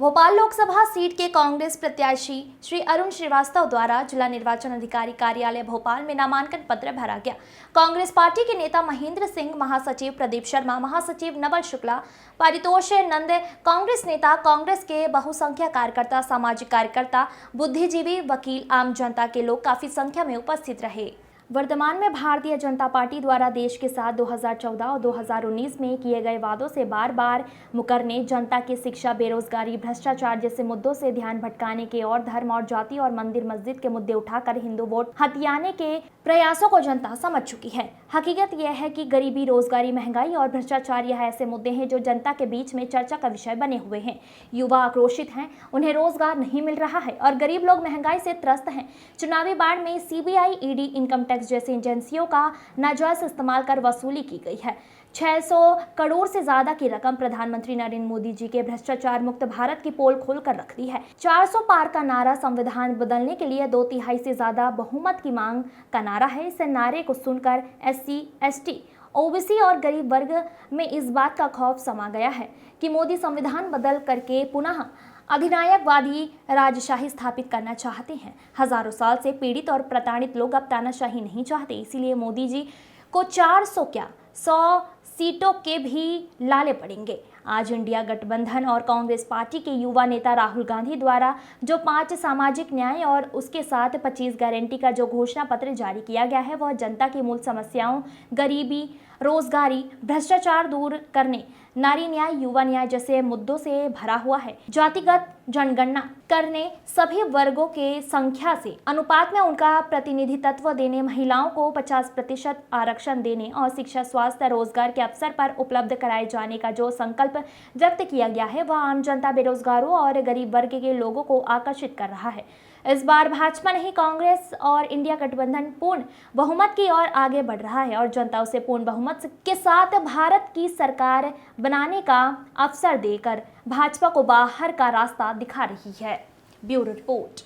Bhopal Lok Sabha seat के कांग्रेस प्रत्याशी श्री अरुण श्रीवास्तव द्वारा जिला निर्वाचन अधिकारी कार्यालय भोपाल में नामांकन पत्र भरा गया। कांग्रेस पार्टी के नेता महेंद्र सिंह, महासचिव प्रदीप शर्मा, महासचिव नवल शुक्ला, पारितोष नंद, कांग्रेस नेता, कांग्रेस के बहुसंख्यक कार्यकर्ता, सामाजिक कार्यकर्ता, बुद्धिजीवी, वकील, आम जनता के लोग काफी संख्या में उपस्थित रहे। वर्तमान में भारतीय जनता पार्टी द्वारा देश के साथ 2014 और 2019 में किए गए वादों से बार बार मुकरने, जनता की शिक्षा, बेरोजगारी, भ्रष्टाचार जैसे मुद्दों से ध्यान भटकाने के और धर्म और जाति और मंदिर मस्जिद के मुद्दे उठाकर हिंदू वोट हथियाने के प्रयासों को जनता समझ चुकी है। हकीकत यह है कि गरीबी, रोजगारी, महंगाई और भ्रष्टाचार यह ऐसे मुद्दे हैं जो जनता के बीच में चर्चा का विषय बने हुए हैं। युवा आक्रोशित हैं, उन्हें रोजगार नहीं मिल रहा है और गरीब लोग महंगाई से त्रस्त हैं। चुनावी बाढ़ में सीबीआई, ईडी, इनकम टैक्स जैसी एजेंसियों का नाजायज इस्तेमाल कर वसूली की गई है। 600 करोड़ से ज्यादा की रकम प्रधानमंत्री नरेंद्र मोदी जी के भ्रष्टाचार मुक्त भारत की पोल खोलकर रख दी है। 400 पार का नारा संविधान बदलने के लिए 2/3 से ज्यादा बहुमत की मांग का नारा है। इस नारे को सुनकर SC, ST, OBC और गरीब वर्ग में इस बात का खौफ समा गया है कि मोदी संविधान बदल करके पुनः अधिनायकवादी राजशाही स्थापित करना चाहते हैं। हजारों साल से पीड़ित और प्रताड़ित लोग अब तानाशाही नहीं चाहते, इसीलिए मोदी जी को 400 क्या 100 सीटों के भी लाले पड़ेंगे। आज इंडिया गठबंधन और कांग्रेस पार्टी के युवा नेता राहुल गांधी द्वारा जो 5 सामाजिक न्याय और उसके साथ 25 गारंटी का जो घोषणा पत्र जारी किया गया है, वह जनता की मूल समस्याओं, गरीबी, रोजगारी, भ्रष्टाचार दूर करने, नारी न्याय, युवा न्याय जैसे मुद्दों से भरा हुआ है। जातिगत जनगणना करने, सभी वर्गों के संख्या से अनुपात में उनका प्रतिनिधित्व देने, महिलाओं को 50% आरक्षण देने और शिक्षा, स्वास्थ्य, रोजगार के अवसर पर उपलब्ध कराए जाने का जो संकल्प व्यक्त किया गया है, वह आम जनता, बेरोजगारों और गरीब वर्ग के लोगों को आकर्षित कर रहा है। इस बार भाजपा नहीं, कांग्रेस और इंडिया गठबंधन पूर्ण बहुमत की ओर आगे बढ़ रहा है और जनता उसे पूर्ण बहुमत के साथ भारत की सरकार बनाने का अवसर देकर भाजपा को बाहर का रास्ता दिखा रही है। Bureau report.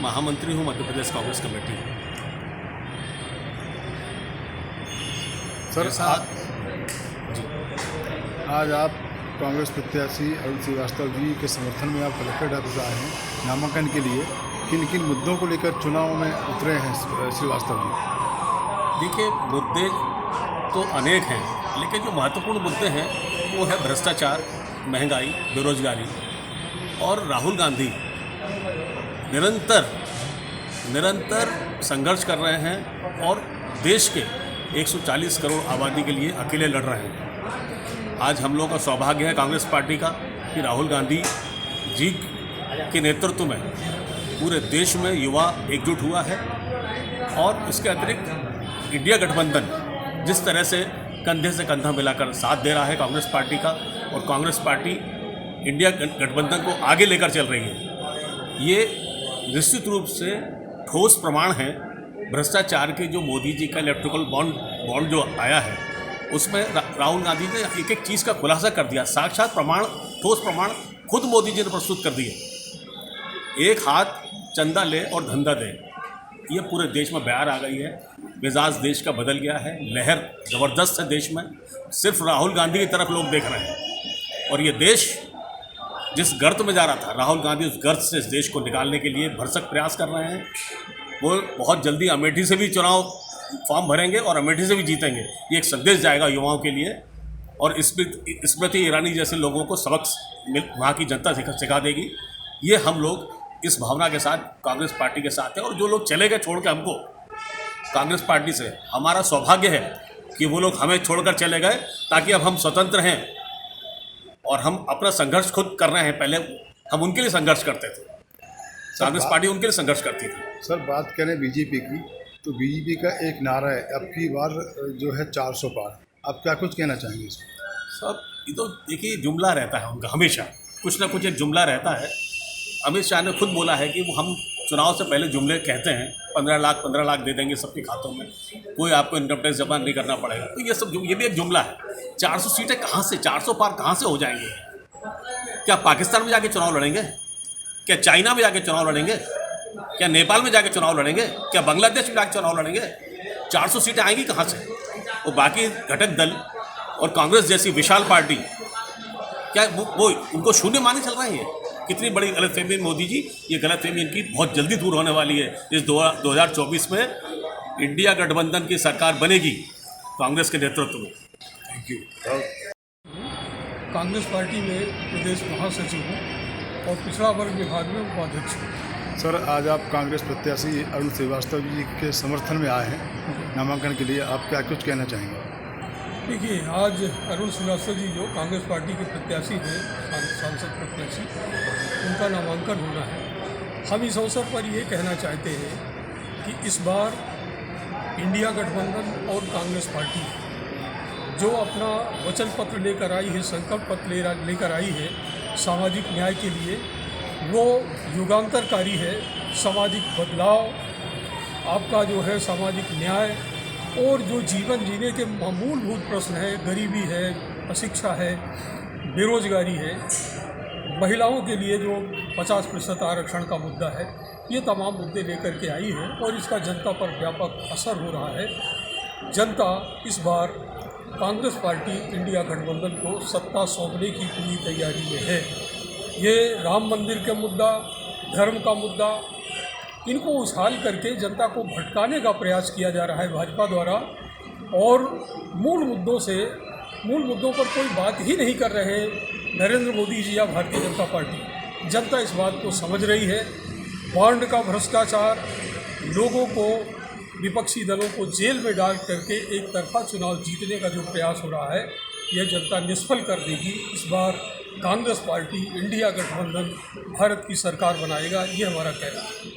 महामंत्री हूँ मध्य प्रदेश कांग्रेस कमेटी। सर आज आप कांग्रेस प्रत्याशी अरुण श्रीवास्तव जी के समर्थन में आप कलेक्टर ऑफिस आए हैं नामांकन के लिए। किन किन मुद्दों को लेकर चुनाव में उतरे हैं श्रीवास्तव जी? देखिए, मुद्दे तो अनेक हैं, लेकिन जो महत्वपूर्ण मुद्दे हैं वो है भ्रष्टाचार, महंगाई, बेरोजगारी। और राहुल गांधी निरंतर संघर्ष कर रहे हैं और देश के 140 करोड़ आबादी के लिए अकेले लड़ रहे हैं। आज हम लोग का सौभाग्य है कांग्रेस पार्टी का कि राहुल गांधी जी के नेतृत्व में पूरे देश में युवा एकजुट हुआ है और इसके अतिरिक्त इंडिया गठबंधन जिस तरह से कंधे से कंधा मिलाकर साथ दे रहा है कांग्रेस पार्टी का, और कांग्रेस पार्टी इंडिया गठबंधन को आगे लेकर चल रही है, ये निश्चित रूप से ठोस प्रमाण है। भ्रष्टाचार के जो मोदी जी का इलेक्ट्रिकल बॉन्ड जो आया है, उसमें राहुल गांधी ने एक एक चीज़ का खुलासा कर दिया। साक्षात प्रमाण, ठोस प्रमाण खुद मोदी जी ने प्रस्तुत कर दिए। एक हाथ चंदा ले और धंधा दे, ये पूरे देश में बयार आ गई है। मिजाज देश का बदल गया है, लहर ज़बरदस्त है देश में। सिर्फ राहुल गांधी की तरफ लोग देख रहे हैं और ये देश जिस गर्त में जा रहा था, राहुल गांधी उस गर्त से इस देश को निकालने के लिए भरसक प्रयास कर रहे हैं। वो बहुत जल्दी अमेठी से भी चुनाव फॉर्म भरेंगे और अमेठी से भी जीतेंगे। ये एक संदेश जाएगा युवाओं के लिए और स्मृति ईरानी जैसे लोगों को सबक वहाँ की जनता सिखा देगी। ये हम लोग इस भावना के साथ कांग्रेस पार्टी के साथ हैं। और जो लोग चले गए छोड़ के हमको कांग्रेस पार्टी से, हमारा सौभाग्य है कि वो लोग हमें छोड़कर चले गए ताकि अब हम स्वतंत्र हैं और हम अपना संघर्ष खुद कर रहे हैं। पहले हम उनके लिए संघर्ष करते थे, कांग्रेस पार्टी उनके लिए संघर्ष करती थी। सर बात करें बीजेपी की, तो बीजेपी का एक नारा है अब की बार जो है 400 पार। आप क्या कुछ कहना चाहेंगे इसमें? सब ये तो देखिए जुमला रहता है उनका, हमेशा कुछ ना कुछ एक जुमला रहता है। अमित शाह ने खुद बोला है कि वो हम चुनाव से पहले जुमले कहते हैं, 15 लाख दे देंगे सबके खातों में, कोई आपको इनकम टैक्स जमा नहीं करना पड़ेगा। तो ये भी एक जुमला है। 400 सीटें कहाँ से, 400 पार कहाँ से हो जाएंगे? क्या पाकिस्तान में जाके चुनाव लड़ेंगे? क्या चाइना में जाके चुनाव लड़ेंगे? क्या नेपाल में जाके चुनाव लड़ेंगे? क्या बांग्लादेश में जाके चुनाव लड़ेंगे? 400 सीटें आएंगी कहाँ से? वो बाकी घटक दल और कांग्रेस जैसी विशाल पार्टी, क्या वो उनको शून्य माने चल रहे हैं? कितनी बड़ी गलतफहमी मोदी जी, ये गलतफहमी इनकी बहुत जल्दी दूर होने वाली है। इस 2024 में इंडिया गठबंधन की सरकार बनेगी कांग्रेस के नेतृत्व में। Thank you. कांग्रेस पार्टी में प्रदेश महासचिव हूँ और पिछड़ा वर्ग विभाग में उपाध्यक्ष हूँ। सर, आज आप कांग्रेस प्रत्याशी अरुण श्रीवास्तव जी के समर्थन में आए हैं नामांकन के लिए, आप क्या कुछ कहना चाहेंगे? देखिए, आज अरुण श्रीवास्तव जी जो कांग्रेस पार्टी के प्रत्याशी हैं, सांसद प्रत्याशी, उनका नामांकन होना है। हम इस अवसर पर ये कहना चाहते हैं कि इस बार इंडिया गठबंधन और कांग्रेस पार्टी जो अपना वचन पत्र लेकर आई है, संकल्प पत्र लेकर आई है सामाजिक न्याय के लिए, वो युगांतरकारी है। सामाजिक बदलाव, आपका जो है सामाजिक न्याय और जो जीवन जीने के मूलभूत प्रश्न है, गरीबी है, अशिक्षा है, बेरोजगारी है, महिलाओं के लिए जो 50% आरक्षण का मुद्दा है, ये तमाम मुद्दे लेकर के आई है और इसका जनता पर व्यापक असर हो रहा है। जनता इस बार कांग्रेस पार्टी इंडिया गठबंधन को सत्ता सौंपने की पूरी तैयारी में है। ये राम मंदिर का मुद्दा, धर्म का मुद्दा, इनको उछाल करके जनता को भटकाने का प्रयास किया जा रहा है भाजपा द्वारा और मूल मुद्दों पर कोई बात ही नहीं कर रहे नरेंद्र मोदी जी या भारतीय जनता पार्टी। जनता इस बात को समझ रही है। बॉन्ड का भ्रष्टाचार, लोगों को, विपक्षी दलों को जेल में डाल करके एक तरफा चुनाव जीतने का जो प्रयास हो रहा है, यह जनता निष्फल कर देगी। इस बार कांग्रेस पार्टी इंडिया गठबंधन भारत की सरकार बनाएगा, ये हमारा कहना है।